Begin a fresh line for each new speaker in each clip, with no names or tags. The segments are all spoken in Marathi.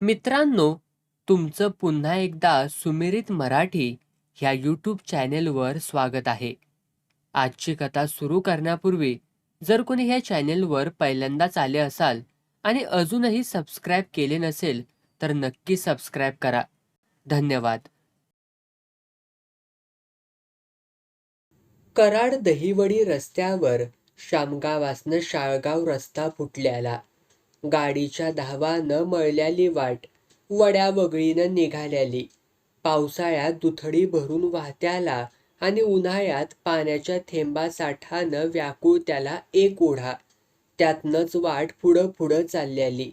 मित्रांनो, तुमचं पुन्हा एकदा सुमिरित मराठी ह्या यूट्यूब चॅनेलवर स्वागत आहे. आजची कथा सुरू करण्यापूर्वी जर कोणी ह्या चॅनेलवर पहिल्यांदाच आले असाल आणि अजूनही सबस्क्राईब केले नसेल तर नक्की सबस्क्राईब करा. धन्यवाद. कराड दहिवडी रस्त्यावर शामगावासनं शाळगाव रस्ता फुटल्याला. गाडीच्या धावा न मळल्याली वाट वड्या वगळीनं निघाल्याली. पावसाळ्यात दुथडी भरून वाहत्याला आणि उन्हाळ्यात पाण्याच्या थेंबासाठानं व्याकुळ त्याला एक ओढा. त्यातनंच वाट पुढं पुढं चालल्याली.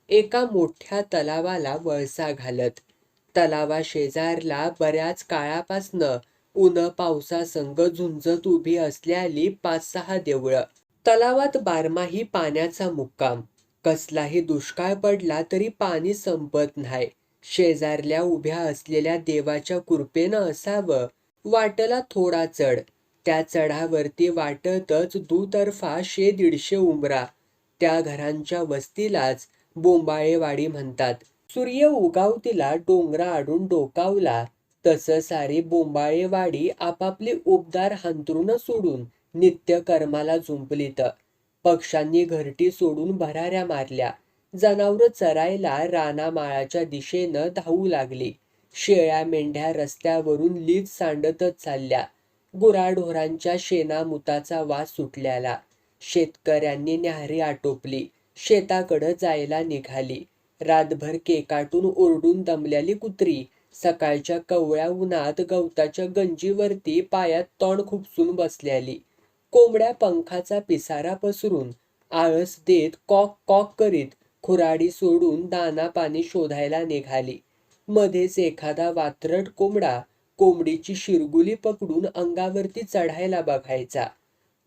एका मोठ्या तलावाला वळसा घालत. तलावा शेजारला बऱ्याच काळापासनं उन्ह पावसासंग झुंजत उभी असल्याली 5-6 देवळं. तलावात बारमाही पाण्याचा मुक्काम. कसलाही दुष्काळ पडला तरी पाणी संपत नाही. शेजारल्या उभ्या असलेल्या देवाच्या कृपेनं असावं. वाटला थोडा चढ. त्या चढावरती वाटतच दुतर्फा 100-150 उंबरा. त्या घरांच्या वस्तीलाच बोंबाळेवाडी म्हणतात. सूर्य उगावतीला डोंगरा आडून डोकावला तसं सारी बोंबाळेवाडी आपापली उबदार हांतरुणं सोडून नित्यकर्माला जुंपलीत. पक्ष्यांनी घरटी सोडून भराऱ्या मारल्या. जनावरं चरायला रानामाळाच्या दिशेनं धावू लागली. शेळ्या मेंढ्या रस्त्यावरून लीज सांडतच चालल्या. गुराढोरांच्या शेणामुताचा वास सुटल्याला. शेतकऱ्यांनी न्याहारी आटोपली. शेताकडं जायला निघाली. रातभर केकाटून ओरडून दमल्याली कुत्री सकाळच्या कवळ्या उन्हात गवताच्या गंजीवरती पायात तोंड खुपसून बसल्याली. कोंबड्या पंखाचा पिसारा पसरून आळस देत कॉक कॉक करीत खुराडी सोडून दाना पाणी शोधायला निघाली. मध्येच एखादा वात्रट कोंबडा कोंबडीची शिरगुली पकडून अंगावरती चढायला बघायचा.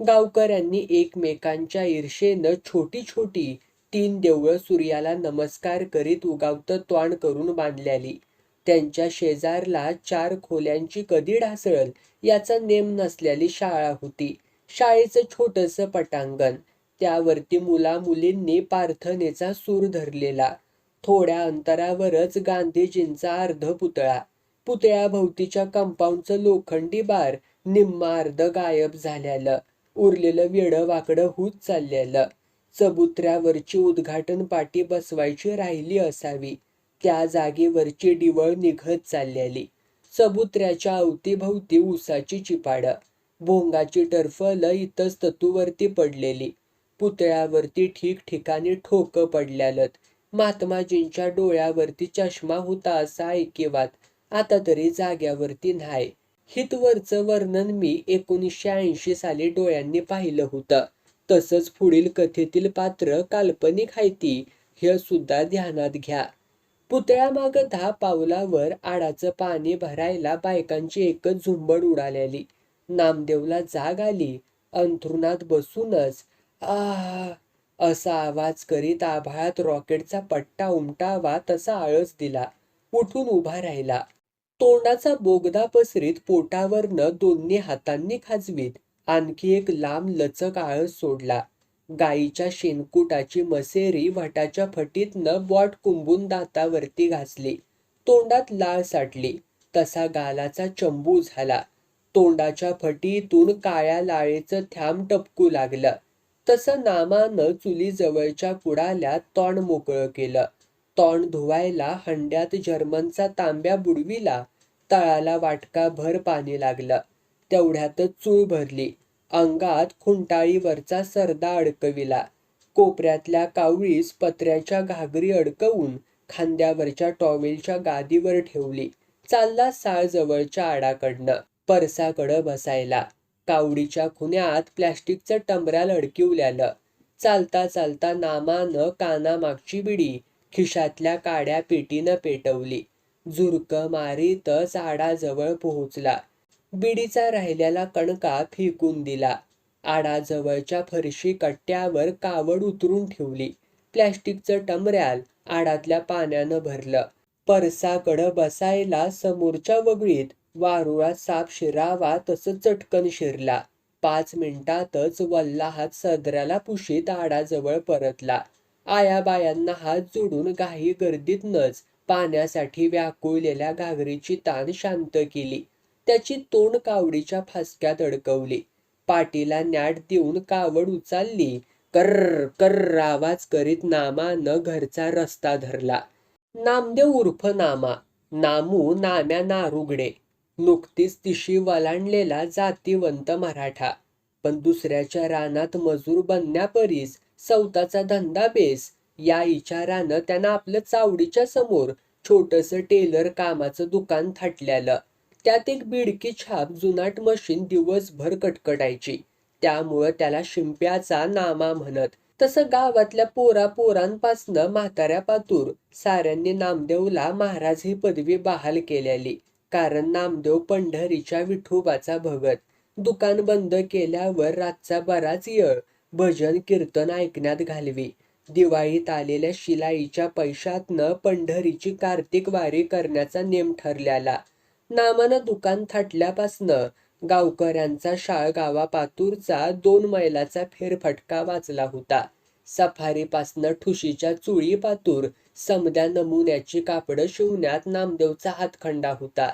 गावकऱ्यांनी एकमेकांच्या ईर्षेनं छोटी छोटी 3 देवळं सूर्याला नमस्कार करीत उगावतं तोंड करून बांधल्याली. त्यांच्या शेजारला 4 खोल्यांची कधी ढासळल याचा नेम नसलेली शाळा होती. शाळेचं छोटंसं पटांगण. त्यावरती मुला-मुलींनी प्रार्थनेचा सूर धरलेला. थोड्या अंतरावरच गांधीजींचा अर्ध पुतळा. पुतळ्याभोवतीच्या कंपाऊंडचं लोखंडी बार निम्म अर्ध गायब झालेलं. उरलेलं वेडं वाकडं होत चाललेलं. चबुतऱ्यावरची उद्घाटन पाटी बसवायची राहिली असावी. त्या जागेवरची डिवळ निघत चाललेली. चबुतऱ्याच्या अवतीभवती उसाची चिपाडं. भोंगाची टरफलं इतस्ततूवरती पडलेली. पुतळ्यावरती ठिकठिकाणी ठोकं पडल्यालत. महात्माजींच्या डोळ्यावरती चष्मा होता असा ऐकिवात आता तरी जाग्यावरती नाही. हितवरचं वर्णन मी 1980 साली डोळ्यांनी पाहिलं होतं. तसंच पुढील कथेतील पात्र काल्पनिक हायती हे सुद्धा ध्यानात घ्या. पुतळ्यामागं 10 पावलावर आडाचं पाणी भरायला बायकांची एकच झुंबड उडालेली. नामदेवला जाग आली. अंथरुणात बसूनच आह असा आवाज करीत आभाळात रॉकेटचा पट्टा उमटावा तसा आळस दिला. उठून उभा राहिला. तोंडाचा बोगदा पसरीत पोटावरनं दोन्ही हातांनी खाजवीत आणखी एक लांब लचक आळस सोडला. गाईच्या शेणकुटाची मसेरी वटाच्या फटीतनं बोट कुंबून दातावरती घासली. तोंडात लाळ साठली. तसा गालाचा चंबू झाला. तोंडाच्या फटीतून काळ्या लाळेचं थ्याम टपकू लागलं. तसं नामानं चुलीजवळच्या कुडाल्यात तोंड मोकळं केलं. तोंड धुवायला हंड्यात जर्मनचा तांब्या बुडविला. तळाला वाटकाभर पाणी लागलं. तेवढ्यातच चूळ भरली. अंगात खुंटाळीवरचा सरदा अडकविला. कोपऱ्यातल्या कावळीस पत्र्याच्या घागरी अडकवून खांद्यावरच्या टॉवेलच्या गादीवर ठेवली. चालला साळजवळच्या आडाकडनं. परसाकडं बसायला. कावडीच्या खुन्यात प्लॅस्टिकचं टंबऱ्याल अडकिवल्यालं. चालता चालता नामानं कानामागची बिडी खिशातल्या काड्या पेटीनं पेटवली. झुरकं मारीतच आडाजवळ पोहोचला. बिडीचा राहिलेला कणका फेकून दिला. आडाजवळच्या फरशी कट्ट्यावर कावड उतरून ठेवली. प्लॅस्टिकचं टंबऱ्याल आडातल्या पाण्यानं भरलं. परसाकडं बसायला समोरच्या वगळीत वारुळात साप शिरावा तसं चटकन शिरला. 5 मिनिटातच वल्ला हात सदऱ्याला पुशीत आडाजवळ परतला. आयाबायांना हात जोडून घाई गर्दीतनच पाण्यासाठी व्याकुळलेल्या घागरीची ताण शांत केली. त्याची तोंड कावडीच्या फासक्यात अडकवली. पाठीला न्याट देऊन कावड उचलली. कर्र कर्र आवाज करीत नामानं घरचा रस्ता धरला. नामदेव उर्फ नामा, नामू नाम्या नारुगडे. नुकतीच तिशी वलांडलेला जातीवंत मराठा. पण दुसऱ्याच्या रानात मजूर बनण्यापरीस स्वतःचा धंदा बेस या विचारानं त्यानं आपलं चावडीच्या समोर छोटंसं टेलर कामाचं दुकान थाटल्यालं. त्यात एक बिडकी छाप जुनाट मशीन दिवसभर कटकटायची. त्यामुळं त्याला शिंप्याचा नामा म्हणत. तसं गावातल्या पोरांपासनं म्हाताऱ्या पातूर साऱ्यांनी नामदेवला महाराज ही पदवी बहाल केलेली. कारण नामदेव पंढरीच्या विठोबाचा भगत. दुकान बंद केल्यावर रातचा बराच वेळ भजन कीर्तन ऐकण्यात घालवी. दिवाळीत आलेल्या शिलाईच्या पैशातनं पंढरीची कार्तिक वारी करण्याचा नेम ठरल्याला. नामानं दुकान थाटल्यापासनं गावकऱ्यांचा शाळगावापातूरचा 2 मैलाचा फेरफटका वाचला होता. सफारीपासनं ठुशीच्या चुळीपातूर समद्या नमुन्याची कापडं शिवण्यात नामदेवचा हातखंडा होता.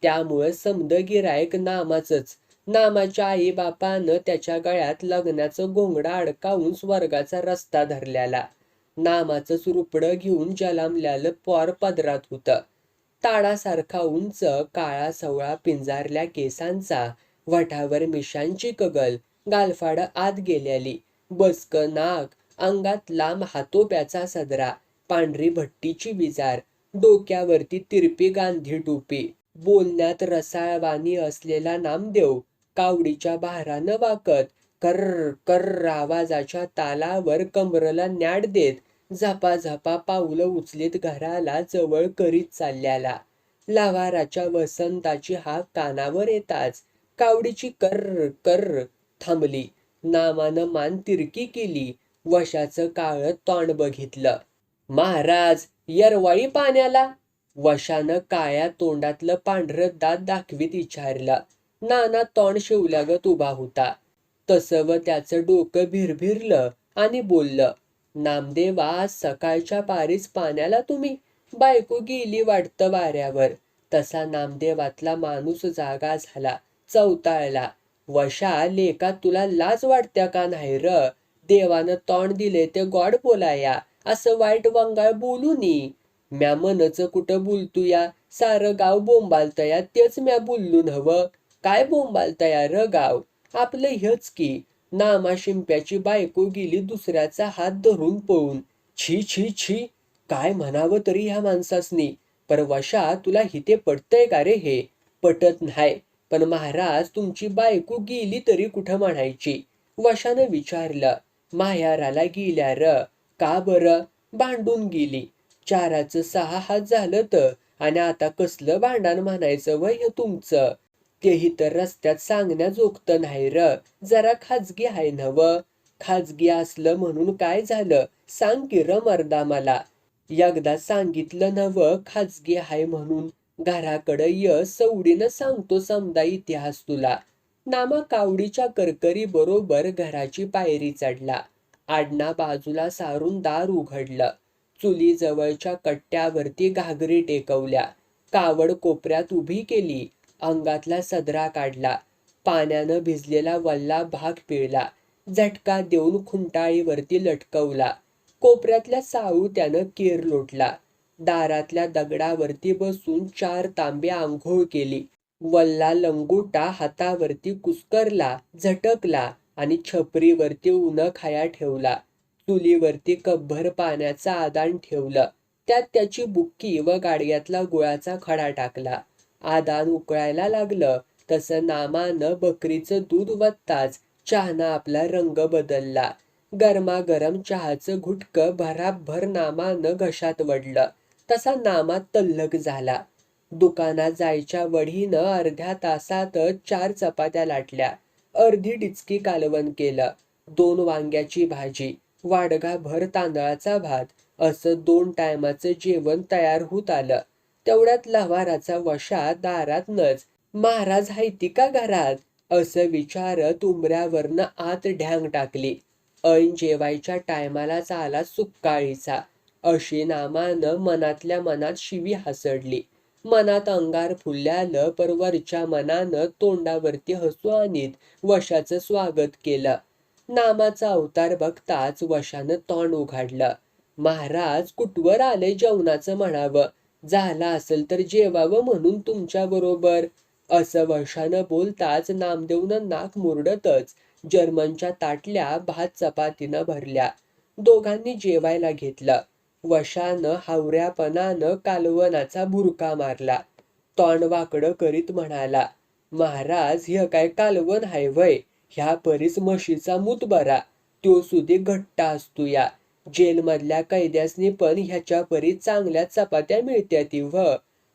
त्यामुळं समद गिरायक नामाचंच. नामाच्या आईबापानं त्याच्या गळ्यात लग्नाचं घोंगडं अडकावून स्वर्गाचा रस्ता धरल्याला. नामाचंच रुपडं घेऊन जलमल्यालं पोर पदरात होतं. ताडासारखा उंच काळा सवळा पिंजारल्या केसांचा, वठावर मिशांची कगल, गालफाडं आत गेलेली, बसकं नाक, अंगात लांब हातोप्याचा सदरा, पांढरी भट्टीची विजार, डोक्यावरती तिरपी गांधी टोपी. बोलण्यात रसाळवाणी असलेला नामदेव कावडीच्या भारानं वाकत कर्र कर्र आवाजाच्या तालावर कमरला न्याड देत झपाझपा पावलं उचलीत घराला जवळ करीत चालल्याला. लव्हाराच्या वसंताची हाक कानावर येताच कावडीची कर्र कर्र थांबली. नामानं मान तिरकी केली. वशाचं काळं तोंड बघितलं. महाराज येरवाळी पाण्याला? वशानं काळ्या तोंडातलं पांढरं दात दाखवीत विचारलं. नाना तोंड शिवल्यागत उभा होता. तसं त्याचं डोकं भिरभिरलं आणि बोललं, नामदेवा आज सकाळच्या पारीस पाण्याला तुम्ही? बायको गेली वाटतं वाऱ्यावर. तसा नामदेवातला माणूस जागा झाला, चवताळला. वशा लेका तुला लाज वाटत्या का नाही र? देवानं तोंड दिले ते गोड बोलाया, असं वाईट वंगाळ बोलू नी. म्या मनचं कुठं बोलतूया, सारं गाव बोंबालतया तेच म्या बोललो नव्हं. काय बोंबालतया र गाव? आपलं ह्यच की. नामा शिंप्याची बायको गेली दुसऱ्याचा हात धरून पळून. छी छी छी, काय म्हणावं तरी ह्या माणसासनी. पर वशा तुला हिते पटतंय का रे हे? पटत नाही. पण महाराज तुमची बायको गेली तरी कुठं म्हणायची? वशानं विचारलं. माहेराला गेल्या र. का बरं? भांडून गेली. 4चं 6 हात झालं तर, आणि आता कसलं भांडण म्हणायचं वय हे तुमचं? तेही तर रस्त्यात सांगण्याजोगतं नाही र. जरा खाजगी आहे नव्ह. खाजगी असलं म्हणून काय झालं? सांग की र मर्दा मला. एकदा सांगितलं नव्ह खाजगी आहे म्हणून. घराकडं य, सवडीनं सांगतो समदा इतिहास तुला. नामा कावडीच्या करकरी बरोबर घराची पायरी चढला. आडना बाजूला सारून दार उघडलं. चुलीजवळच्या कट्ट्यावरती घागरी टेकवल्या. कावड कोपऱ्यात उभी केली. अंगातला सदरा काढला. पाण्यानं भिजलेला वल्ला भाग पिळला. झटका देऊन खुंटाळीवरती लटकवला. कोपऱ्यातल्या साळूत्यानं केर लोटला. दारातल्या दगडावरती बसून 4 तांबे आंघोळ केली. वल्ला लंगोटा हातावरती कुस्करला, झटकला आणि छपरीवरती उन्हखाया ठेवला. चुलीवरती कपभर पाण्याचं आदान ठेवलं. त्यात त्याची बुक्की व गाडग्यातला गुळाचा खडा टाकला. आदान उकळायला लागलं तसं नामानं बकरीचं दूध वतताच चहानं आपला रंग बदलला. गरमागरम चहाचं घुटकं भराभर नामानं घशात वडलं. तसा नामा तल्लख झाला. दुकानात जायच्या वढीनं अर्ध्या तासातच 4 चपात्या लाटल्या. अर्धी डिचकी कालवण केलं. 2 वांग्याची भाजी, वाडगाभर तांदळाचा भात, असं 2 टायमाचं जेवण तयार होत आलं. तेवढ्यात लव्हाराचा वशा दारातनच, महाराज हायती का घरात? असं विचारत उंबऱ्यावरनं आत ढ्यांग टाकली. ऐन जेवायच्या टायमालाच आला सुक्काळीचा, अशी नामानं मनातल्या मनात शिवी हसडली. मनात अंगार फुलल्यालं, पर वरच्या मनानं तोंडावरती हसू आणीत वशाचं स्वागत केलं. नामाचा अवतार बघताच वशानं तोंड उघडलं. महाराज, कुठवर आले जेवणाचं म्हणावं, झालं असेल तर जेवावं म्हणून तुमच्या बरोबर. असं वशानं बोलताच नामदेवनं नाक मुरडतच जर्मनच्या ताटल्या भात चपातीनं भरल्या. दोघांनी जेवायला घेतलं. वशानं हावऱ्यापणानं कालवनाचा भुरका मारला. तोंड वाकडं करीत म्हणाला, महाराज, हे काय कालवण हाय वय? ह्या परीस म्हशीचा मूत बरा, त्यो सुधी घट्ट असतो या. जेलमधल्या कैद्यासनी पण ह्याच्या परी चांगल्या चपात्या मिळत्याती व.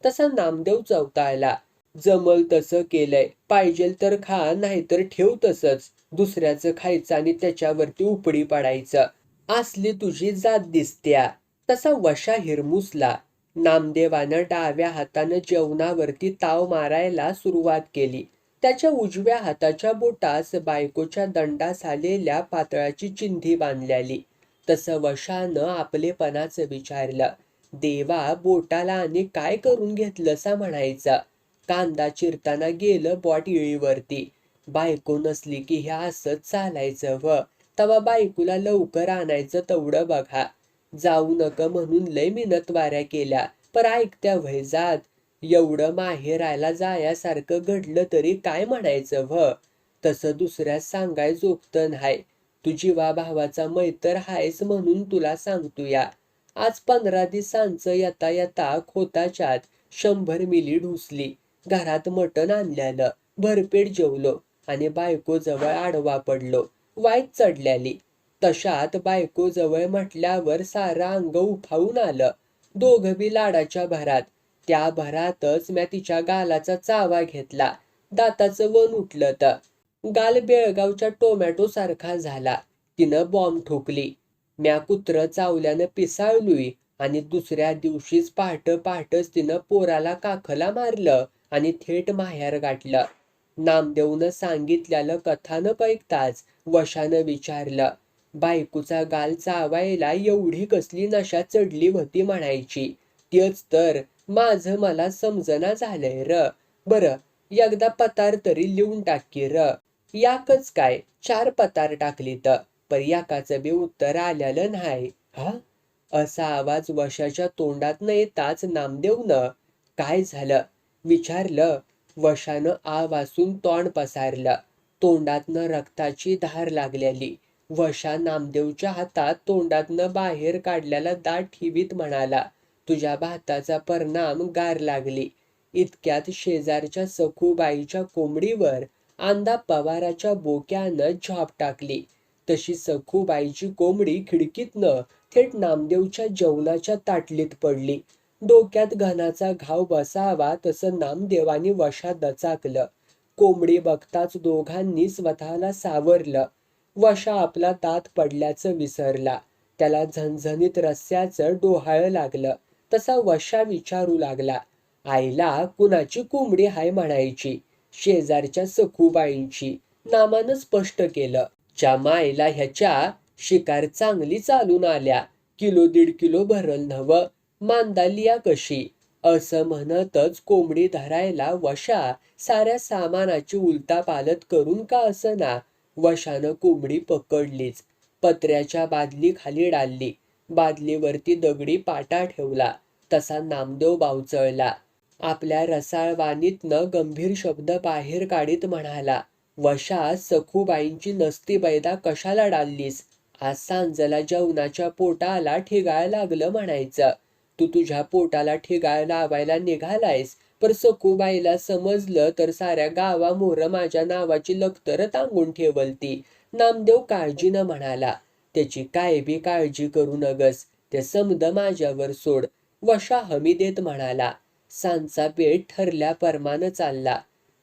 तसा नामदेव चवताळला. जमल तसं केलंय, पाहिजेल तर खा, नाहीतर ठेव तसंच. दुसऱ्याचं खायचं आणि त्याच्यावरती उपडी पडायचं, असली तुझी जात दिसत्या. तसा वशा हिरमुसला. नामदेवानं डाव्या हातानं जेवणावरती ताव मारायला सुरुवात केली. त्याच्या उजव्या हाताच्या बोटास बायकोच्या दंडास आलेल्या पातळाची चिंधी बांधलेली. तसं वशानं आपलेपणाचं विचारलं. देवा, बोटाला आणि काय करून घेतलंसा म्हणायचं. कांदा चिरताना गेलं बोट इळीवरती. बायको नसली की ह्या असंच चालायचं व. तवा बायकोला लवकर आणायचं तेवढं बघा. जाऊ नका म्हणून लय मिनतवाऱ्या केल्या, पर ऐकत्या व्हय जात. एवढं माहेरायला जायासारखं घडलं तरी काय म्हणायचं व. तसं दुसऱ्यास सांगाय जोगतं न्हाय. तू जीवा भावाचा मैतर हायस म्हणून तुला सांगतोया. आज 15 दिवसांचं येता येता खोताच्यात 100 मिली ढुसली. घरात मटण आणल्यालं, भरपेट जेवलो आणि बायको जवळ आडवा पडलो. वाईट चढल्याली. तशात बायको जवळ म्हटल्यावर सारं अंग उफावून आलं. दोघं बी लाडाच्या भरात. त्या भरातच म्या तिच्या गालाचा चावा घेतला. दाताचं वन उठलं तर गाल बेळगावच्या टोमॅटो सारखा झाला. तिनं बॉम्ब ठोकली. म्या कुत्रं चावल्यानं पिसाळलोय आणि दुसऱ्या दिवशीच पहाटच तिनं पोराला काखला मारलं आणि थेट माहेर गाठलं. नामदेवनं सांगितल्यालं कथानक ऐकताच वशानं विचारलं, बायकोचा गाल चावायला एवढी कसली नशा चढली होती म्हणायची. तेच तर माझं मला समजना झालंय र. बरं, एकदा पतार तरी लिहून टाकी र. याकच काय 4 पतार टाकलीत, पर एकाचं बी उत्तर आलेलं नाही. हा, असा आवाज वशाच्या तोंडात न येताच नामदेवनं काय झालं विचारलं. वशानं आ वासून तोंड पसारलं. तोंडातनं रक्ताची धार लागलेली. वशा नामदेवच्या हातात तोंडातनं बाहेर काढलेला दात ठेवीत म्हणाला, तुझ्या भाताचा परिणाम गार लागली. इतक्यात शेजारच्या सखूबाईच्या कोंबडीवर आंदा पवाराच्या बोक्यानं झाप टाकली. तशी सखूबाईची कोंबडी खिडकीतनं थेट नामदेवच्या जेवणाच्या ताटलीत पडली. डोक्यात घणाचा घाव बसावा तसं नामदेवानी वशा दचाकलं. कोंबडी बघताच दोघांनी स्वतःला सावरलं. वशा आपला दात पडल्याचं विसरला. त्याला झणझणीत रस्स्याचं डोहाळं लागलं. तसा वशा विचारू लागला, आईला कुणाची कोंबडी हाय म्हणायची. शेजारच्या सखूबाईंची. नामानं स्पष्ट केलं. च्या मायला ह्याच्या शिकार चांगली चालून आल्या. 1-1.5 किलो भरल नव्ह. मांदालिया कशी. असं म्हणतच कोंबडी धरायला वशा साऱ्या सामानाची उलतापालत करून का असना वशानं कोंबडी पकडलीच. पत्र्याच्या बादली खाली डालली. बादलीवरती दगडी पाटा ठेवला. तसा नामदेव बावचळला. आपल्या रसाळ वाणीतनं गंभीर शब्द बाहेर काढीत म्हणाला, वशा, सखूबाईंची नसती बैदा कशाला डाललीस? आज सांजला जेवणाच्या पोटाला ठिगाळ लागलं म्हणायचं. तू तुझ्या पोटाला ठिगाळ लावायला निघालायस, पर सखूबाईला समजलं तर साऱ्या गावामोर माझ्या नावाची लखतर टांगून ठेवलती. नामदेव काळजीनं म्हणाला, त्याची काय बी काळजी करू नगस, ते समद माझ्यावर सोड. वशा हमी देत म्हणाला. सांचा पेट ठरल्या परमानं चालला.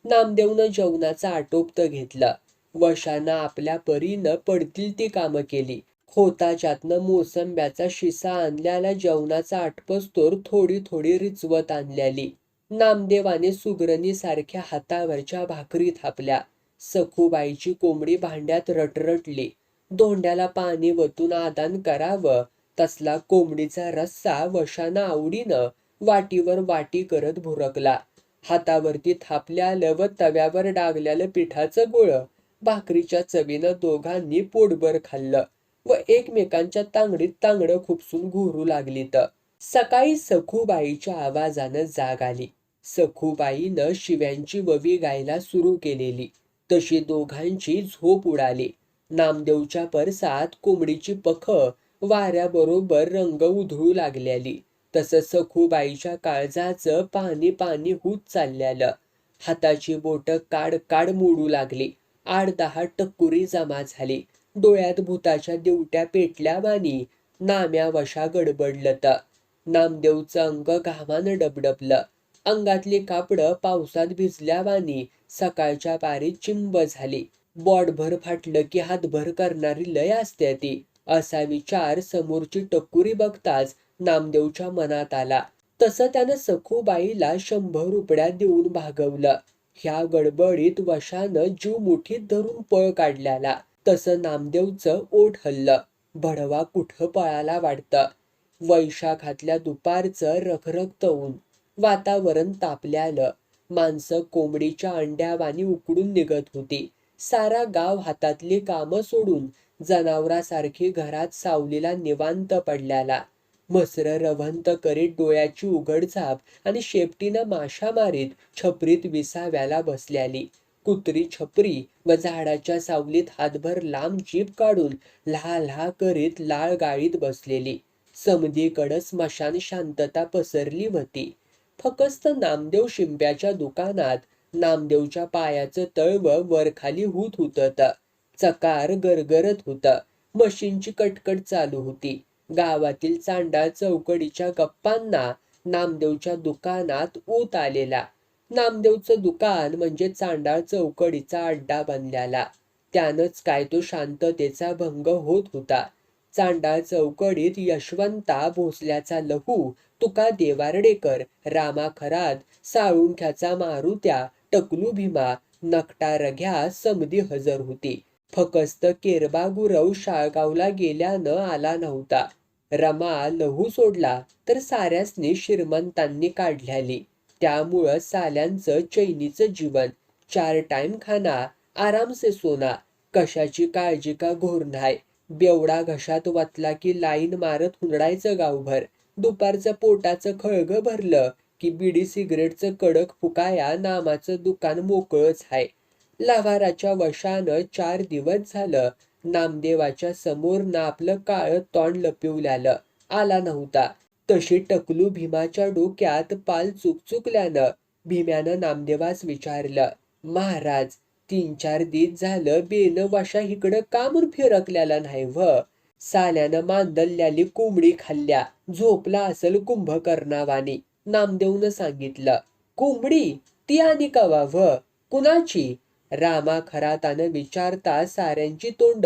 नामदेवनं जेवणाचं आटोपतं घेतलं. वशानं आपल्या परीनं पडतील ती कामं केली. खोताच्यातनं मोसंब्याचा शिसा आणल्याला जेवणाचा आटपस्तोर थोडी थोडी रिचवत आणल्याली. नामदेवाने सुगरणीसारख्या हातावरच्या भाकरी थापल्या. सखूबाईची कोंबडी भांड्यात रटरटली. धोंड्याला पाणी वतून आदान करावं तसला कोंबडीचा रस्सा वशानं आवडीनं वाटीवर वाटी करत भुरकला. हातावरती थापल्यालं व तव्यावर डागल्यालं पिठाचं गोळं भाकरीच्या चवीनं दोघांनी पोटभर खाल्लं व एकमेकांच्या तांगडीत तांगडं खुपसून घोरू लागलीत. सकाळी सखूबाईच्या आवाजानं जाग आली. सखूबाईनं शिव्यांची ववी गायला सुरू केलेली तशी दोघांची झोप उडाली. नामदेवच्या परसात कोंबडीची पखं वाऱ्याबरोबर रंग उधळू लागलेली तसं सखूबाईच्या काळजाचं पाणी पाणी होत चाललेलं. हाताची बोटं काड काड मोडू लागली. 8-10 टक्कुरी जमा झाली. डोळ्यात भुताच्या दिवट्या पेटल्यावानी नाम्या वशा गडबडलत. नामदेवचं अंग घामानं डबडबलं. अंगातली कापडं पावसात भिजल्यावानी सकाळच्या पारी चिंब झाली. बोटभर फाटलं की हातभर करणारी लय असते ती, असा विचार समोरची टक्कुरी बघताच नामदेवच्या मनात आला. तसं त्यानं सखूबाईला 100 रुपया देऊन भागवलं. ह्या गडबडीत वशानं जीव मुठीत धरून पळ काढल्याला. तसं नामदेवचं ओठ हल्लं. भडवा कुठं पळाला वाटतं. वैशाखातल्या दुपारचं रखरखत ऊन. वातावरण तापल्यालं. माणसं कोंबडीच्या अंड्यावानी उकडून निघत होती. सारा गाव हातातली कामं सोडून जनावरासारखी घरात सावलीला निवांत पडल्याला. म्हसरं रवंत करीत डोळ्याची उघडझाप आणि शेपटीनं माशा मारीत छपरीत विसाव्याला बसल्याली. कुत्री छपरी व झाडाच्या सावलीत हातभर लांब जीभ काढून लहा लहा करीत लाळ गाळीत बसलेली. समधीकडं स्मशान शांतता पसरली होती. फकस्त नामदेव शिंप्याच्या दुकानात नामदेवच्या पायाचं तळवं वरखाली होत होतं. चकार गरगरत होतं. मशीनची कटकट चालू होती. गावातील चांडाळ चौकडीच्या गप्पांना नामदेवच्या दुकानात ऊत आलेला. नामदेवचं दुकान म्हणजे चांडाळ चौकडीचा अड्डा बनल्याला. त्यानंच काय तो शांततेचा भंग होत होता. चांडाळ चौकडीत यशवंता भोसल्याचा लहू, तुका देवार्डेकर, रामा खरात, साळुंख्याचा मारुत्या, टकलू भीमा, नकटा रघ्या समधी हजर होती. फकस्त केरबा गुरव शाळगावला गेल्यानं आला नव्हता. रमा लहू सोडला तर साऱ्यासनी श्रीमंतांनी काढल्याली. त्यामुळं साल्यांचं चैनीचं जीवन. 4 टाइम खाना, आराम से सोना. कशाची काळजी का घोर नाही. बेवडा घशात वतला की लाईन मारत हुंडायचं गावभर. दुपारचं पोटाचं खळगं भरलं की बिडी सिगरेटचं कडक फुकाया नामाचं दुकान मोकळंच आहे. लव्हाराच्या वशानं 4 दिवस झालं नामदेवाच्या समोरनं आपलं काळं तोंड लपिवल्यालं आला नव्हता. तशी टकलू भीमाच्या डोक्यात पाल चुकचुकल्यानं भीम्यानं नामदेवास विचारलं, महाराज 3-4 दिस झालं बेन वशा इकडं का म्हणून फिरकल्याला नाही व? साल्यानं मांदल्याली कोंबडी खाल्ल्या, झोपला असल कुंभकर्णावानी. नामदेवनं सांगितलं. कोंबडी? ती आणि कवा व? कुणाची? रामा खरातानं विचारता साऱ्यांची तोंड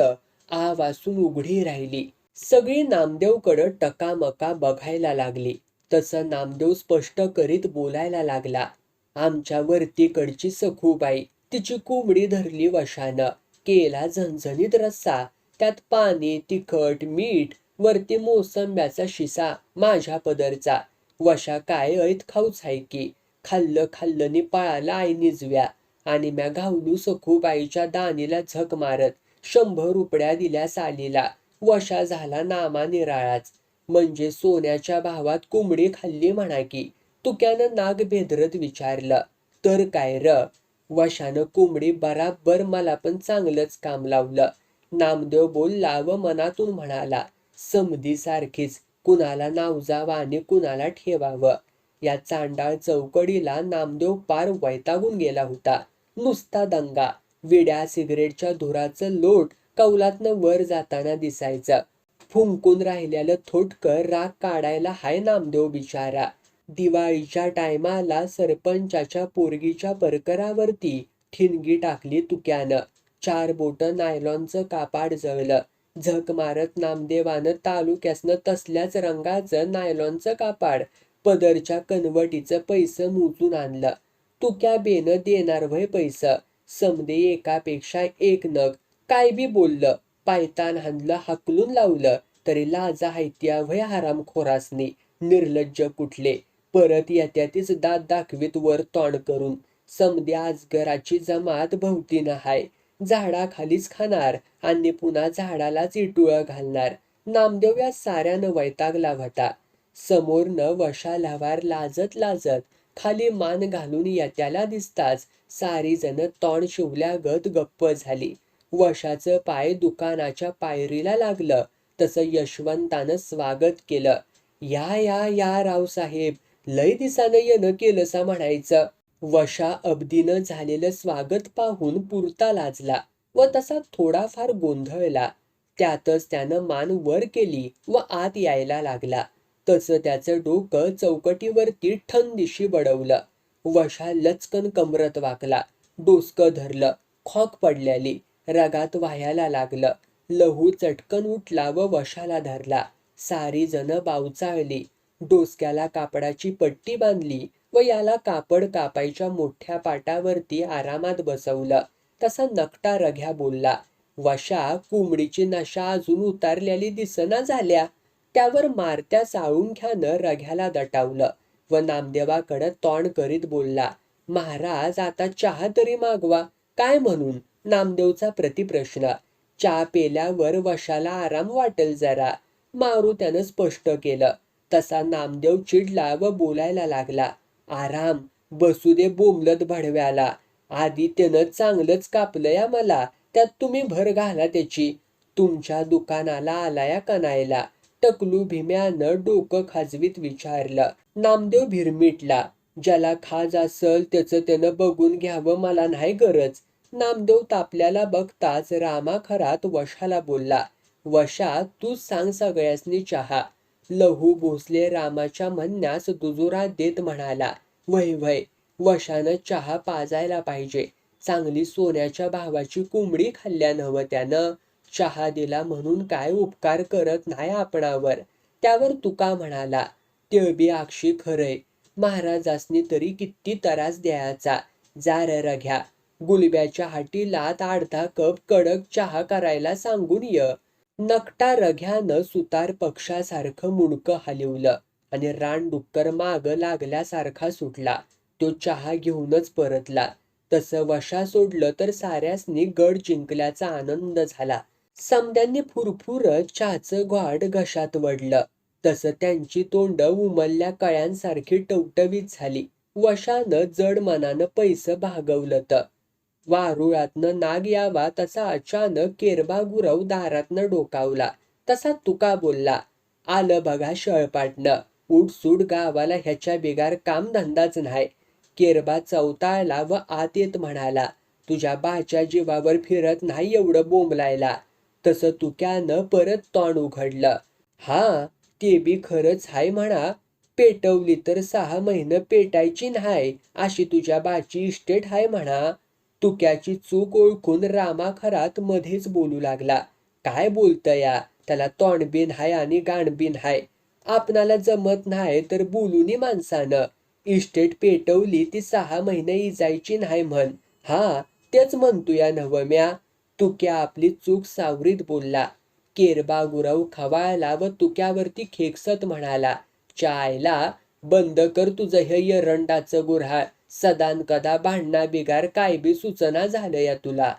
आवासून उघडी राहिली. सगळी नामदेवकडं टकामका बघायला लागली. तसं नामदेव स्पष्ट करीत बोलायला लागला. आमच्या वरतीकडची सखूबाई, तिची कोंबडी धरली वशानं. केला झणझणीत रस्सा, त्यात पाणी, तिखट, मीठ, वरती मोसंब्याचा शिसा माझ्या पदरचा. वशा काय ऐत खाऊच आहे की. खाल्लं खाल्लंनी पळाला आई निजव्या आणि म्या घावलू सखूबाईच्या दानीला झक मारत. 100 रुपया दिल्या सालीला. वशा झाला नामा निराळाच. म्हणजे सोन्याच्या भावात कोंबडी खाल्ली म्हणा की. तुक्यानं नाग भेदरत विचारलं. तर काय र? वशानं कोंबडी बराबर मला पण चांगलंच काम लावलं. नामदेव बोलला व मनातून म्हणाला, समधी सारखीच, कुणाला नावजावं आणि कुणाला ठेवावं. या चांडाळ चौकडीला नामदेव पार वैतागून गेला होता. नुसता दंगा. विड्या सिगरेटच्या धुराचं लोट कौलातनं वर जाताना दिसायचं. फुंकून राहिलेलं थोटकं राग काढायला हाय नामदेव बिचारा. दिवाळीच्या टायमाला सरपंचाच्या पोरगीच्या परकरावरती ठिणगी टाकली तुक्यानं. 4 बोटं नायलॉनचं कापाड जळलं. झक मारत नामदेवानं तालुक्यासनं तसल्याच रंगाचं नायलॉनचं कापाड पदरच्या कनवटीचं पैसं मोजून आणलं. तुक्या बेनं देणार वय पैसं. समदे एकापेक्षा एक नग. काय बी बोललं. पायतान हाणलं, हाकलून लावलं तरी लाजा हायत्या व्हय हरामखोरासनी. निर्लज्ज कुठले. परत येत्यातीच दात दाखवीत वर तोंड करून. समद्या अजगराची जमात भवतीनं हाय. झाडाखालीच खाणार आणि पुन्हा झाडालाच इटुळं घालणार. नामदेव या साऱ्यानं वैतागला होता. समोरनं वशा लवार लाजत लाजत खाली मान घालून येत्याला दिसताच सारी जण तोंड शिवल्यागत गप्प झाली. वशाचं पाय दुकानाच्या पायरीला लागलं तसं यशवंतानं स्वागत केलं. या या या रावसाहेब, लय दिसानं येणं केलंसा म्हणायचं. वशा अबदीनं झालेलं स्वागत पाहून पुरता लाजला व तसा थोडाफार गोंधळला. त्यातच त्यानं मान वर केली व आत यायला लागला. तसं त्याचं डोकं चौकटीवरती ठणदिशी बडवलं. वशा लचकन कमरत वाकला. डोसकं धरलं. खोक पडल्याली. रगात वाहायला लागलं. लहू चटकन उठला व वशाला धरला. सारी जण बावचाळली. डोसक्याला कापडाची पट्टी बांधली व याला कापड कापायच्या मोठ्या पाटावरती आरामात बसवलं. तसा नकटा रघ्या बोलला. वशा, कोंबडीची नशा अजून उतारलेली दिसना झाल्या. त्यावर मारत्या साळुंख्यानं रघ्याला दटावलं व नामदेवाकडं तोंड करीत बोलला. महाराज, आता चहा तरी मागवा. काय म्हणून? नामदेवचा प्रतिप्रश्न. चहा पेल्यावर वशाला आराम वाटेल जरा. मारुत्यानं स्पष्ट केलं. तसा नामदेव चिडला व बोलायला लागला. आराम? बसू दे बोंबलत भडव्याला. आधी त्यानं चांगलंच कापलंया मला. त्यात तुम्ही भर घाला त्याची. तुमच्या दुकानाला आलाया कनायला? टकलू भीम्यानं डोकं खाजवीत विचारलं. नामदेव भिरमिटला. ज्याला खाज असल त्याचं त्यानं बघून घ्यावं, मला नाही गरज. नामदेव तापल्याला बघताच रामाखरात वशाला बोलला. वशा, तूच सांग सगळ्यासनी चहा. लहू भोसले रामाच्या म्हणण्यास दुजोरा देत म्हणाला. वय वय, वशानं चहा पाजायला पाहिजे. चांगली सोन्याच्या भावाची कोंबडी खाल्ल्या नव्ह त्यानं. चहा दिला म्हणून काय उपकार करत नाही आपणावर. त्यावर तुका म्हणाला. ते बी अक्षी खरंय. महाराजासनी तरी किती त्रास द्यायचा. जा रे रघ्या, गुलब्याच्या हाटीलात अर्धा कप कडक चहा करायला सांगून ये. नकटा रघ्यानं सुतार पक्षासारखं मुंडकं हलवलं आणि रानडुक्कर माग लागल्यासारखा सुटला. तो चहा घेऊनच परतला. तसं वशा सोडलं तर साऱ्यासनी गड जिंकल्याचा आनंद झाला. समद्यांनी फुरफुरत चहाचं घोट घशात वडलं. तसं त्यांची तोंड उमलल्या कळ्यांसारखी टवटवीत झाली. वशानं जड मनानं पैसं भागवलं. वारुळातनं नाग यावा तसा अचानक केरबा गुरव दारातनं डोकावला. तसा तुका बोलला. आलं बघा शळपाटणं. उठसूट गावाला ह्याच्या बिगार कामधंदाच नाही. केरबा चौताळला व आत येत म्हणाला. तुझ्या बाच्या जीवावर फिरत नाही एवढं बोंबलायला. तसं तुक्यानं परत तोंड उघडलं. हा, ते बी खरंच हाय म्हणा. पेटवली तर 6 महिने पेटायची नाही अशी तुझ्या बाची इस्टेट हाय म्हणा. तुक्याची चूक ओळखून रामाखरात मध्येच बोलू लागला. काय बोलतया? त्याला तोंडबिन हाय आणि गाणबिन हाय. आपणाला जमत नाही तर बोलूनी माणसानं. इस्टेट पेटवली ती 6 महिने इजायची नाही म्हण. हा, तेच म्हणतोया नव्ह म्या. तुक्या आपली चूक सावरीत बोलला. केरबा गुरव खवाळला व तुक्यावरती खेकसत म्हणाला. चायला, बंद कर तुझं हे एरंडाचं गुऱ्हाळ. सदान कदा भांडणा बिगार काय बी सुचना झालं या तुला.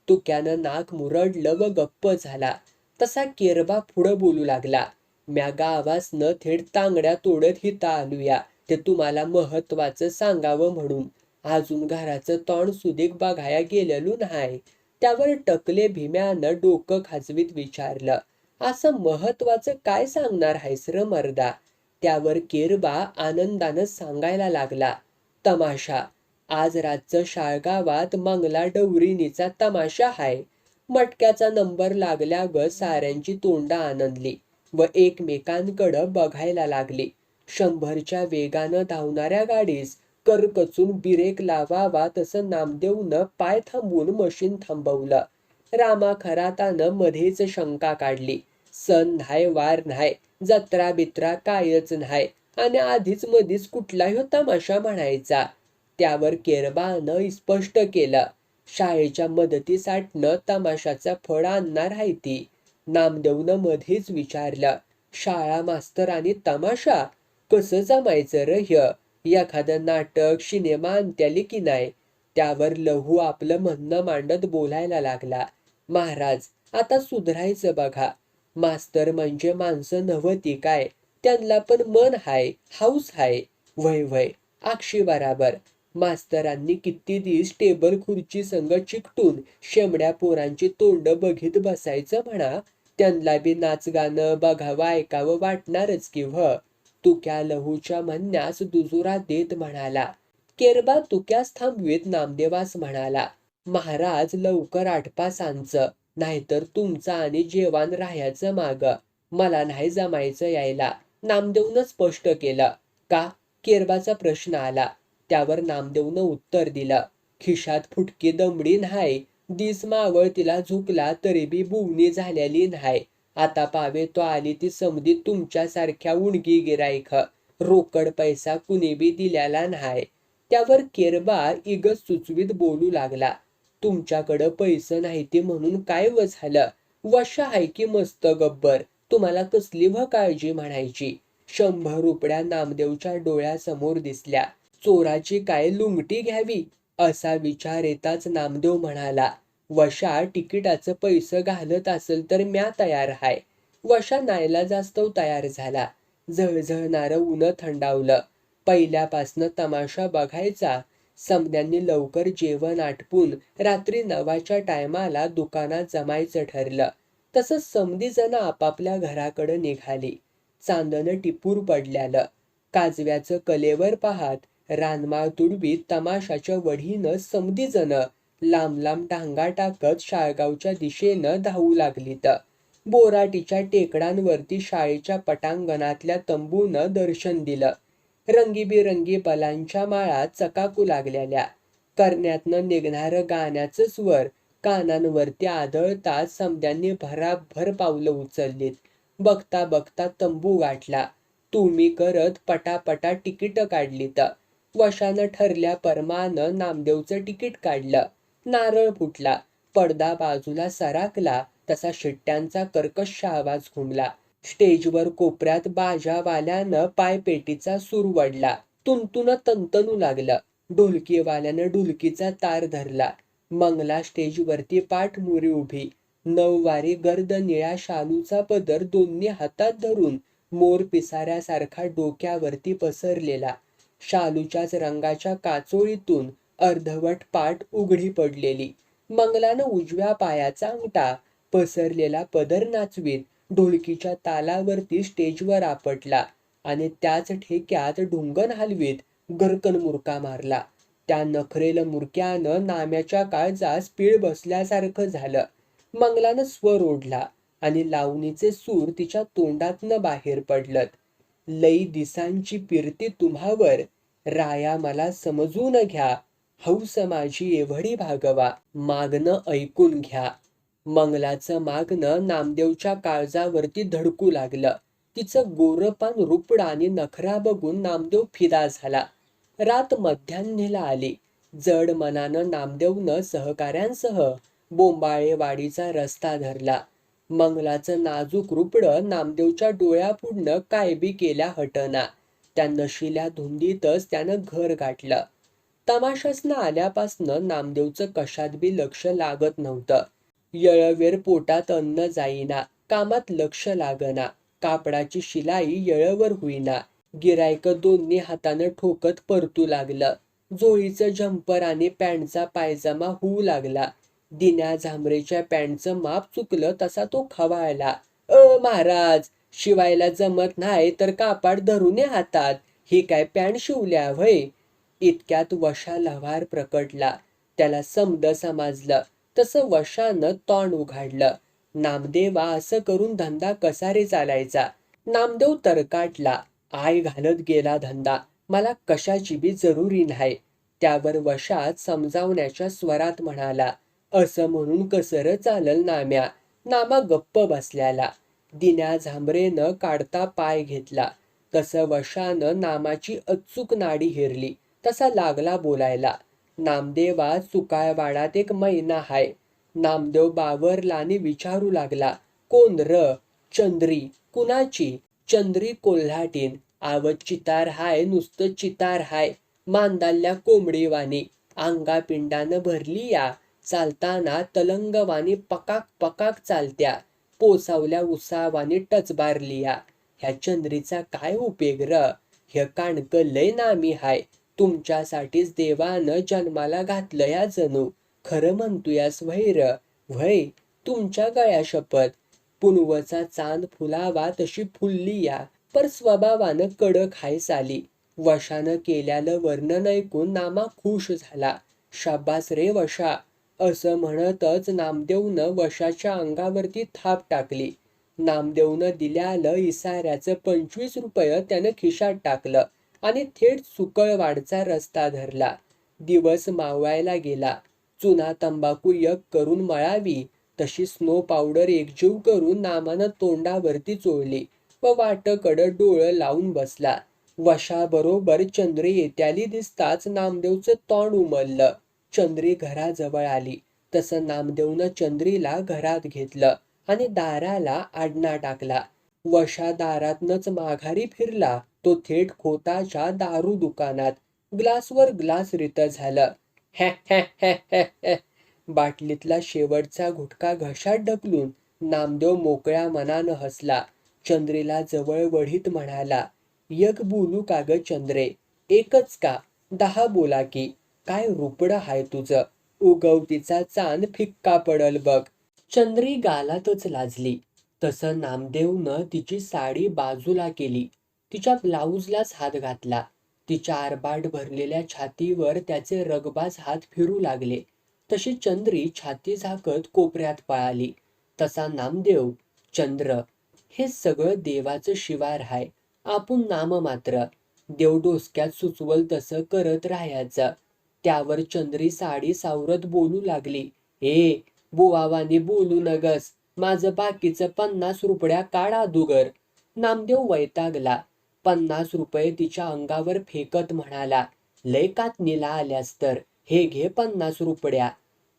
तुक्यानं नाक मुरडलं व गप्प झाला. तसा केरबा पुढं बोलू लागला. म्या गावासनं थेट तांगड्या तोडत हिता आलूया. ते तुम्हाला महत्वाचं सांगावं म्हणून. अजून घराचं तोंड सुधीक बघाया गेलेलो नाही. त्यावर टकले भीम्यानं डोकं खाजवीत विचारलं. असं महत्वाचं काय सांगणार आहेस र मर्दा? त्यावर केरबा आनंदानं सांगायला लागला. तमाशा. आज रातचं शाळगावात मंगला डवरीनीचा तमाशा हाय. मटक्याचा नंबर लागल्या ग साऱ्यांची तोंडा आनंदली व एकमेकांकडं बघायला लागली. 100च्या वेगानं धावणाऱ्या गाडीस करकचून बिरेक लावावा तसं नामदेवनं पाय थांबवून मशीन थांबवलं. रामाखरातानं मध्येच शंका काढली. सण नाही, वार नाही, जत्रा बित्रा कायच नाही आणि आधीच मधीच कुठलाही तमाशा म्हणायचा. त्यावर केरबानं स्पष्ट केलं. शाळेच्या मदतीसाठनं तमाशाचा फळ आणणार आहे ती. नामदेवनं मध्येच विचारलं. शाळा मास्तर आणि तमाशा? कसं जमायचं र ह्य? एखादं नाटक सिनेमा आणत्याली की नाही? त्यावर लहू आपलं म्हणणं मांडत बोलायला लागला. महाराज, आता सुधरायचं बघा. मास्तर म्हणजे माणसं नव्हती काय? त्यांना पण मन हाय, हाऊस हाय. वय वय, अक्षी बराबर. मास्तरांनी किती दिवस टेबल खुर्ची संग चिकटून शेमड्या पोरांची तोंड बघित बसायचं म्हणा. त्यांना बी नाच गाणं बघावं ऐकावं वाटणारच की व्ह. तुक्या लहूच्या म्हणण्यास दुजुरा देत म्हणाला. केरबा तुक्यास थांबवीत नामदेवास म्हणाला. महाराज, लवकर आटपा सांचं, नाहीतर तुमचं आणि जेवण राहायचं माग. मला नाही जमायचं यायला. नामदेवनं स्पष्ट केलं. का? केरबाचा प्रश्न आला. त्यावर नामदेवनं उत्तर दिलं. खिशात फुटकी दमडी न्हाय. दिस मावळ तिला झुकला तरी बी बुवणी झालेली न्हाय. आता पावे तो आली ती समधी तुमच्यासारख्या उणगी गिराईक. रोकड पैसा कुणी बी दिल्याला न्हाय. त्यावर केरबा इगत सुचवीत बोलू लागला. तुमच्याकडं पैसे नाहीती म्हणून काय व झालं? वशा हाय की मस्त गब्बर. तुम्हाला कसली व काळजी म्हणायची? 100 रुपया नामदेवच्या डोळ्यासमोर दिसल्या. चोराची काय लुंगटी घ्यावी? असा विचार येताच नामदेव म्हणाला. वशा तिकिटाचं पैसे घालत असेल तर म्या तयार हाय. वशा नाईलाजास्तव तयार झाला. झळझळणारं ऊन थंडावलं. पहिल्यापासनं तमाशा बघायचा. समद्यांनी लवकर जेवण आटपून रात्री 9च्या टायमाला दुकानात जमायचं ठरलं. तसंच समधी जण आपापल्या घराकडं निघाली. चांदणं टिपूर पडल्यालं. काजव्याचं कलेवर पाहात रानमाळ तुडवीत तमाशाच्या वढीनं समधी जण लांब लांब टांगा टाकत शाळगावच्या दिशेनं धावू लागलीत. बोराटीच्या टेकडांवरती शाळेच्या पटांगणातल्या तंबूनं दर्शन दिलं. रंगीबिरंगी बलांच्या माळा चकाकू लागलेल्या. करण्यातनं निघणारं गाण्याचं स्वर कानांवरती आदळताच समद्यांनी भराभर पावलं उचललीत. बघता बघता तंबू गाठला. तुम्ही करत पटापटा तिकीट काढलीत. वशानं ठरल्या परमानं नामदेवचं तिकीट काढलं. नारळ फुटला. पडदा बाजूला सराकला तसा शिट्ट्यांचा कर्कश आवाज घुमला. स्टेजवर कोपऱ्यात बाजावाल्यानं पायपेटीचा सूर वडला. तुंतुन तंतनू लागलं. ढोलकीवाल्यानं ढोलकीचा तार धरला. मंगला स्टेजवरती पाठमोरी उभी. नऊवारी गर्द निळ्या शालूचा पदर दोन्ही हातात धरून मोर पिसाऱ्यासारखा डोक्यावरती पसरलेला. शालूच्याच रंगाच्या काचोळीतून अर्धवट पाठ उघडी पडलेली. मंगलानं उजव्या पायाचा अंगठा पसरलेला पदर नाचवीत ढोलकीच्या तालावरती स्टेजवर आपटला आणि त्याच ठेक्यात ढुंगण हलवीत गरकन मुरका मारला. त्या नखरेल मुरक्यानं नाम्याच्या काळजास पीळ बसल्यासारखं झालं. मंगलानं स्वर ओढला आणि लावणीचे सूर तिच्या तोंडातनं बाहेर पडलत. लई दिसांची पिरती तुम्हावर, राया मला समजून घ्या. हौस माझी एवढी भागवा, मागणं ऐकून घ्या. मंगलाचं मागणं नामदेवच्या काळजावरती धडकू लागलं. तिचं गोरपान रुपड आणि नखरा बघून नामदेव फिदा झाला. रात मध्यान्हीला आली. जड मनानं नामदेवनं सहकाऱ्यांसह बोंबाळेवाडीचा रस्ता धरला. मंगलाचं नाजूक रुपडं नामदेवच्या डोळ्यापुढनं काय बी केल्या हटना. त्या नशिल्या धुंदीतच त्यानं घर गाठलं. तमाशासनं आल्यापासनं नामदेवचं कशात बी लक्ष लागत नव्हतं. येळवेर पोटात अन्न जाईना, कामात लक्ष लागना, कापडाची शिलाई येळवर होईना. गिरायक दोन्ही हातानं ठोकत परतू लागलं. जोळीचं झंपर आणि पॅन्टचा पायजमा होऊ लागला. दिन्या झांबरेच्या पॅन्टचं माप चुकलं तसा तो खवाळला. महाराज, शिवायला जमत नाही तर कापड धरून हातात. ही काय पॅन्ट शिवल्या व्हय? इतक्यात वशा लव्हार प्रकटला. त्याला समद समजलं. तसं वशानं तोंड उघडलं. नामदेवा, असं करून धंदा कसा रे चालायचा? नामदेव तरकाटला. आय घालत गेला धंदा. मला कशाची बी जरुरी नाही. त्यावर वशात समजावण्याच्या स्वरात म्हणाला. असं म्हणून कसं चालल नाम्या? नामा गप्प बसल्याला. दिन्या झांबरेनं काढता पाय घेतला. तसं वशानं नामाची अचूक नाडी हेरली. तसा लागला बोलायला. नामदेवा सुकाळवाडात एक मैना हाय. नामदेव बावरला आणि विचारू लागला, कोण र? चंद्री. कुणाची? चंद्री कोल्हाटीन. आवत चितार हाय, नुसतं चितार हाय. मांदाल्या कोंबडीवाणी. अंगापिंडानं भरली या. चालताना तलंगवाणी पकाक पकाक चालत्या. पोसावल्या उसावानी टचबारलिया. ह्या चंद्रीचा काय उपेग र? हे कानकं लय नामी हाय. तुमच्यासाठीच देवानं जन्माला घातलं या जणू. खरं म्हणतुयास व्हय र? व्हय, तुमच्या गळ्या शपथ. पुनवचा चांद फुलावा तशी फुलली या. पर स्वभावानं कडक हाय साली. वशानं केल्यालं वर्णन ऐकून नामा खुश झाला. शाब्बास रे वशा. असं म्हणतच नामदेवनं वशाच्या अंगावरती थाप टाकली. नामदेवनं दिल्यालं इसाऱ्याचं 25 रुपये त्यानं खिशात टाकलं आणि थेट सुकळवाडचा रस्ता धरला. दिवस मावळायला गेला. चुना तंबाखू एक करून मळावी तशी स्नो पावडर एकजीव करून नामानं तोंडावरती चोळली व वाटकडं डोळं लावून बसला. वशाबरोबर चंद्री येत्याली दिसताच नामदेवचं तोंड उमललं. चंद्री घराजवळ आली तसं नामदेवनं चंद्रीला घरात घेतलं आणि दाराला आडना टाकला. वशा दारातनच माघारी फिरला. तो थेट खोताच्या दारू दुकानात ग्लासवर ग्लास रित झालं. हे हे हे हे हे. बाटलीतला शेवटचा घुटका घशात ढकलून नामदेव मोकळ्या मनानं हसला. चंद्रीला जवळ वढीत म्हणाला, एक बोलू का ग चंद्रे? एकच का? 10 बोला की. काय रुपडं हाय तुझं. उगवतीचा चांद फिक्का पडल बघ. चंद्री गालातच लाजली. तसं नामदेवनं तिची साडी बाजूला केली. तिच्या ब्लाऊजलाच हात घातला. तिच्या आरबाट भरलेल्या छातीवर त्याचे रगबाज हात फिरू लागले. तशी चंद्री छाती झाकत कोपऱ्यात पळाली. तसा नामदेव. चंद्र, हे सगळं देवाचं शिवार हाय. आपण नाम मात्र. देव डोसक्यात सुचवल तसं करत राहायचं. त्यावर चंद्री साडी सावरत बोलू लागली, ए बुवावानी बोलू नगस. माझं बाकीचं 50 रुपया काढ अदुगर. नामदेव वैतागला. 50 रुपये तिच्या अंगावर फेकत म्हणाला, लय कातनीला आल्यास तर हे घे 50 रुपया.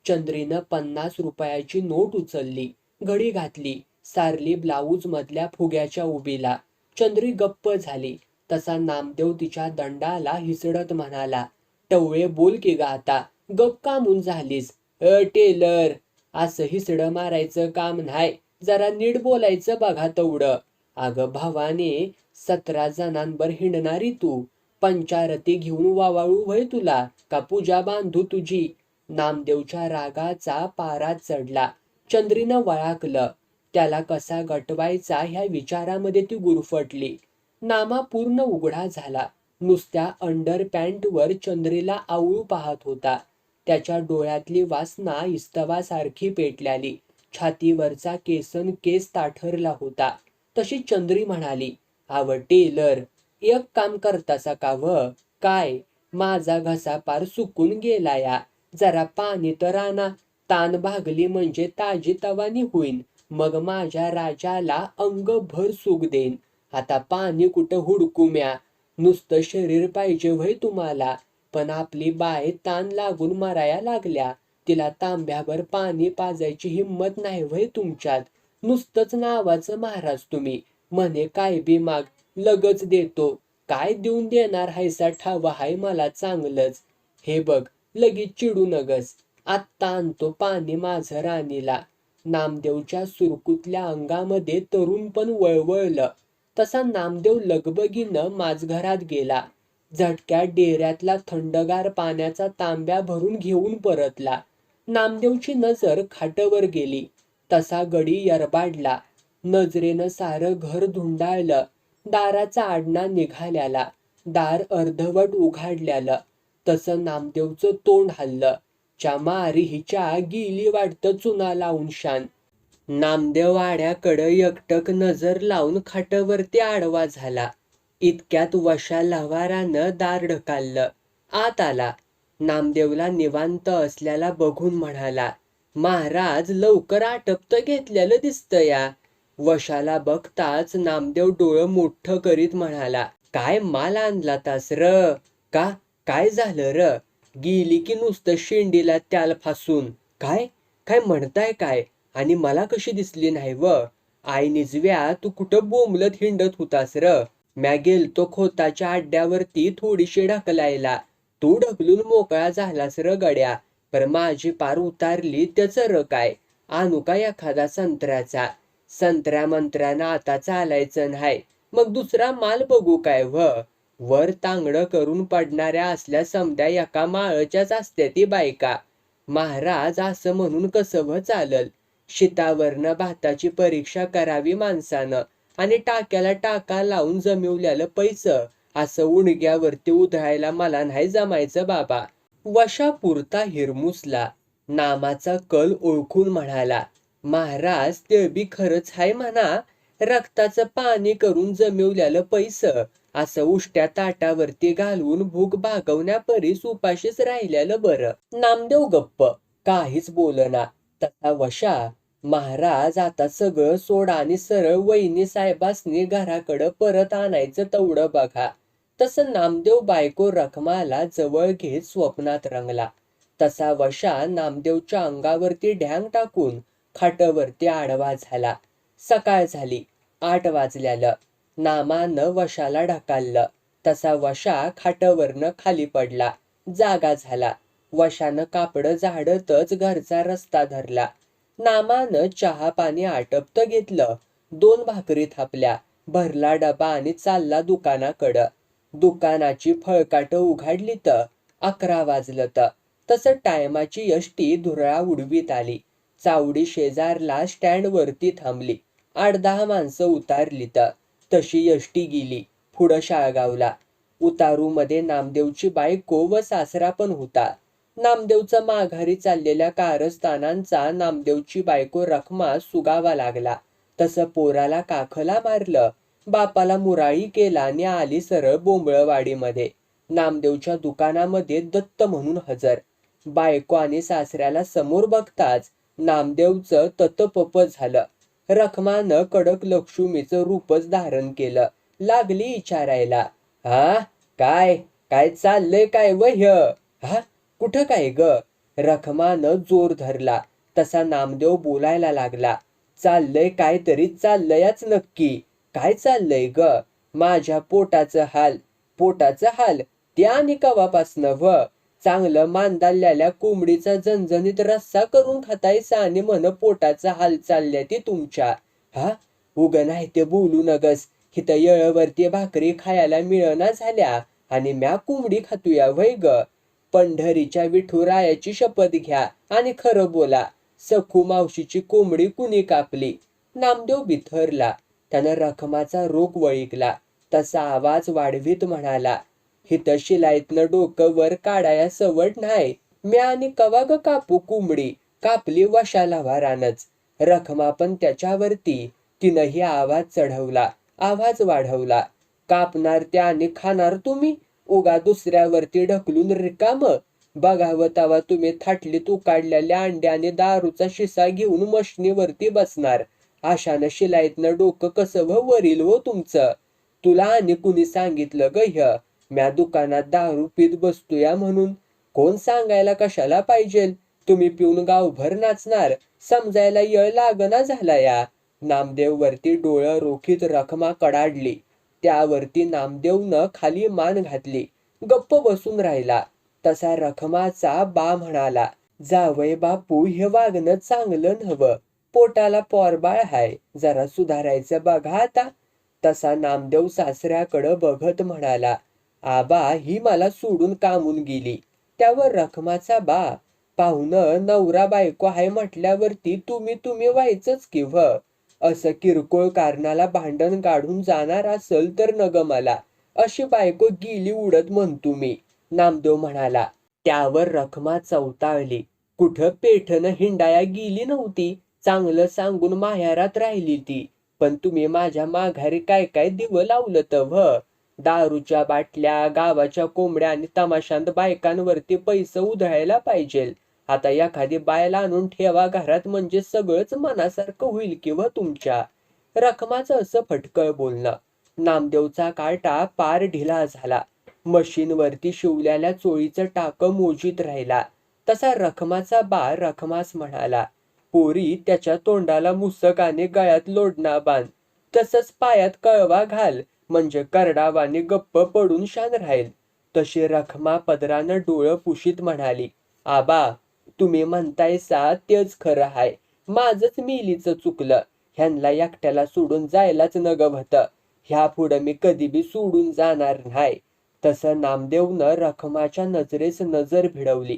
चंद्रीनं 50 रुपयाची नोट उचलली, घडी घातली, सारली ब्लाऊज मधल्या फुग्याच्या उबीला. चंद्री गप्प झाली. तसा नामदेव तिच्या दंडाला हिसडत म्हणाला, टवळे बोल की ग आता. गप कामून झालीस. टेलर, असं हिसडं मारायचं काम नाही. जरा नीट बोलायचं बघा तेवढं. अगं भावाने, 17 जणांवर हिंडणारी तू. पंचारती घेऊन वावाळू व्हय तुला का पूजा बांधू तुझी? नामदेवच्या रागाचा पारा चढला. चंद्रीनं वळाकलं. त्याला कसा गटवायचा ह्या विचारामध्ये ती गुरफटली. नामा पूर्ण उघडा झाला. नुसत्या अंडर पॅन्टवर चंद्रीला आवळू पाहत होता. त्याच्या डोळ्यातली वासना इस्तवासारखी पेटल्याली. छातीवरचा केसन केस ताठरला होता. तशी चंद्री म्हणाली, आव टेलर, एक काम करतासा का व? काय? माझा घसा पार सुकून गेला या. जरा पाणी तर आणा. तान भागली म्हणजे ताजी तवानी होईन. मग माझ्या राजाला अंगभर सुख देईन. आता पाणी कुठं हुडकू म्या? नुसतं शरीर पाहिजे व्हय तुम्हाला? पण आपली बाय ताण लागून मराया लागल्या. तिला तांब्यावर पाणी पाजायची हिंमत नाही व्हय तुमच्यात? नुसतंच नावाचं महाराज तुम्ही. म्हणे काय बी माग, लगच देतो. काय देऊन देणार हायसा ठावा हाय मला चांगलंच. हे बघ, लगेच चिडू नगस. आत्ता आणतो पाणी माझं राणीला. नामदेवच्या सुरकुतल्या अंगामध्ये तरुण पण वळवळलं. तसा नामदेव लगबगीनं माझघरात गेला. झटक्यात डेऱ्यातला थंडगार पाण्याचा तांब्या भरून घेऊन परतला. नामदेवची नजर खाटावर गेली. तसा गडी यरबाडला. नजरेनं सारं घर धुंडाळलं. दाराचा आडना निघाल्याला. दार अर्धवट उघाडल्यालं. तसं नामदेवचं तोंड हल्लं. च्या मारी हिच्या गेली वाटतं चुना लावून शान. नामदेव वाड्याकडं एकटक नजर लावून खाटावरती आडवा झाला. इतक्यात वशा लवारानं दार ढकललं. आत आला. नामदेवला निवांत असल्याला बघून म्हणाला, महाराज लवकर आटपतं घेतलेलं दिसतं या. वशाला बघताच नामदेव डोळं मोठं करीत म्हणाला, काय माल आणला तास र? का काय झालं र? गेली की नुसतं शेंडीला त्याला फासून. काय काय म्हणताय काय? आणि मला कशी दिसली नाही व? आई निजव्या, तू कुठं बोंबलत हिंडत होतास र? म्या गेलतो खोताच्या अड्ड्यावरती थोडीशी ढकलायला. तू ढकलून मोकळा झालास र गड्या. पर माझी पार उतारली त्याचं र काय? आणू का एखादा संत्र्याचा? संत्र्या मंत्र्यानं आता चालायचं नाही. मग दुसरा माल बघू काय व? वर तांगडं करून पडणाऱ्या असल्या समद्या एका माळच्याच असत्या ती बायका. महाराज असं म्हणून कसं व चालल? शितावरनं भाताची परीक्षा करावी माणसानं आणि टाक्याला टाका लावून जमिवल्यालं पैसं असं उणग्यावरती उधळायला मला नाही जमायचं बाबा. वशापुरता हिरमुसला. नामाचा कल ओळखून म्हणाला, महाराज ते बी खरंच हाय म्हणा. रक्ताचं पाणी करून जमिवल्यालं पैसं असं उष्ट्या ताटावरती घालवून भूक भागवण्यापरीस उपाशीच राहिल्यालं बरं. नामदेव गप्प, काहीच बोलना. तसा वशा, महाराज आता सगळं सोडा आणि सरळ वहिनी साहेबासनी घराकडं परत आणायचं तेवढं बघा. तसं नामदेव बायको रखमाला जवळ घेत स्वप्नात रंगला. तसा वशा नामदेवच्या अंगावरती ढ्यांग टाकून खाटावरती आडवा झाला. सकाळ झाली. 8 वाजल्यालं. नामानं वशाला ढकललं. तसा वशा खाटावरनं खाली पडला. जागा झाला. वशानं कापडं झाडतच घरचा रस्ता धरला. नामानं चहा पाणी आटपतं घेतलं. 2 भाकरी थापल्या. भरला डबा आणि चालला दुकानाकडं. दुकानाची फळकाटं उघडली तर 11 वाजलं तर. तसं टायमाची एसटी धुरळा उडवीत आली. चावडी शेजारला स्टँडवरती थांबली. 8-10 माणसं उतारली तर. तशी एसटी गेली पुढं शाळगावला. उतारूमध्ये नामदेवची बायको व सासरा पण होता. नामदेवचा माघारी चाललेल्या कारस्थानांचा नामदेवची बायको रखमा सुगावा लागला. तसं पोराला काखला मारलं. बापाला मुराळी केला आणि आली सरळ बोंबळवाडीमध्ये. नामदेवच्या दुकानामध्ये दत्त म्हणून हजर. बायको आणि सासऱ्याला समोर बघताच नामदेवचं ततपप झालं. रखमानं कडक लक्ष्मीचं रूपच धारण केलं. लागली विचारायला, हा काय काय चाललंय काय व ह्य? हा कुठं काय ग? रखमानं जोर धरला. तसा नामदेव बोलायला लागला, चाललंय काय तरी चाललंयच नक्की. काय चाललंय ग? माझ्या पोटाचं हाल. पोटाचं हाल? त्या आणि कवापासनं व? चांगलं मांदाल्याल्या कोंबडीचा झणझणीत रस्सा करून खातायचा आणि म्हण पोटाचा हाल चालल्या ती तुमच्या. हा उग नाही ते बोलू नगस. हिथं येळवरती भाकरी खायला मिळना झाल्या आणि म्या कोंबडी खातूया वय ग? पंढरीच्या विठुरायाची शपथ घ्या आणि खरं बोला. सखू मावशीची कोंबडी कुणी कापली? नामदेव बिथरला. त्यानं रखमाचा रोग वळिकला. तसा आवाज वाढवीत म्हणाला, हिथं शिलाईतनं डोकं वर काढाया सवड नाही. म्या आणि कवा ग कापू कोंबडी? कापली वशाला वारानच. रखमा पण त्याच्यावरती. तिनंही आवाज चढवला, आवाज वाढवला. कापणार त्या आणि खाणार तुम्ही? उगा दुसऱ्यावरती ढकलून रिकाम. बघावं तवा तुम्ही थाटलीत उकाडलेल्या अंड्याने दारूचा शिसा घेऊन मशनीवरती बसणार. आशानं शिलाईतनं डोकं कसं वरील हो तुमचं? तुला आणि कुणी सांगितलं ग ह्य? म्या दुकानात दारू पीत बसतोया म्हणून? कोण सांगायला कशाला पाहिजे? तुम्ही पिऊन गावभर नाचणार. समजायला येळ लागना झाला या. नामदेव वरती डोळं रोखीत रखमा कडाडली. त्यावरती नामदेवनं खाली मान घातली. गप्प बसून राहिला. तसा रखमाचा बा म्हणाला, जावय बापू, हे वागणं चांगलं नव्हं. पोटाला पोरबाळ हाय, जरा सुधारायचं बघा आता. तसा नामदेव सासऱ्याकडं बघत म्हणाला, आबा ही मला सोडून कामून गेली. त्यावर रखमाचा बा, पाहुणं नवरा बायको हाय म्हटल्यावरती तुम्ही तुम्ही व्हायचंच की व? असं किरकोळ कारणाला भांडण काढून जाणार असल तर नग मला. अशी बायको गेली उडत म्हणतो मी. नामदेव म्हणाला. त्यावर रखमा चवताळली. कुठं पेठनं हिंडाया गेली नव्हती. चांगलं सांगून माहेरात राहिली ती. पण तुम्ही माझ्या माघारी काय काय दिवं लावलं तव? दारूच्या बाटल्या, गावाच्या कोंबड्या आणि तमाशांत बायकांवरती पैसे उधळायला पाहिजे. आता एखादी बायला आणून ठेवा घरात म्हणजे सगळंच मनासारखं होईल किंवा तुमच्या. रखमाचं असं फटकळ बोलणं. नामदेवचा काटा पार ढिला झाला. मशीनवरती शिवलेल्या चोळीचं टाकं मोजीत राहिला. तसा रखमाचा बा रखमास म्हणाला, पोरी त्याच्या तोंडाला मुसकाने गळ्यात लोडणा बांध, तसंच पायात कळवा घाल, म्हणजे करडावाने गप्प पडून शान राहील. तशी रखमा पदरानं डोळं पुशीत म्हणाली, आबा तुम्ही म्हणतायसा तेच खरं हाय. माझंच मिलीचं चुकलं. ह्यांना एकट्याला सोडून जायलाच नगं होतं. ह्या पुढं मी कधी बी सोडून जाणार नाही. तसं नामदेवनं रखमाच्या नजरेस नजर भिडवली.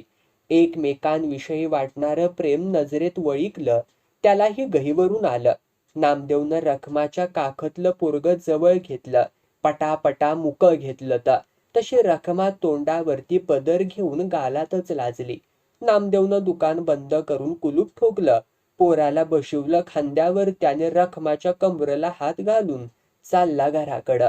एकमेकांविषयी वाटणारं प्रेम नजरेत वळिकलं. त्यालाही गहिवरून आलं. नामदेवनं रखमाच्या काखतलं पोरगं जवळ घेतलं. पटापटा मुकं घेतलं तशी रखमा तोंडावरती पदर घेऊन गालातच लाजली. नामदेवनं दुकान बंद करून कुलूप ठोकलं. पोराला बशिवलं खांद्यावर. त्याने रखमाच्या कमरेला हात घालून चालला घराकडं.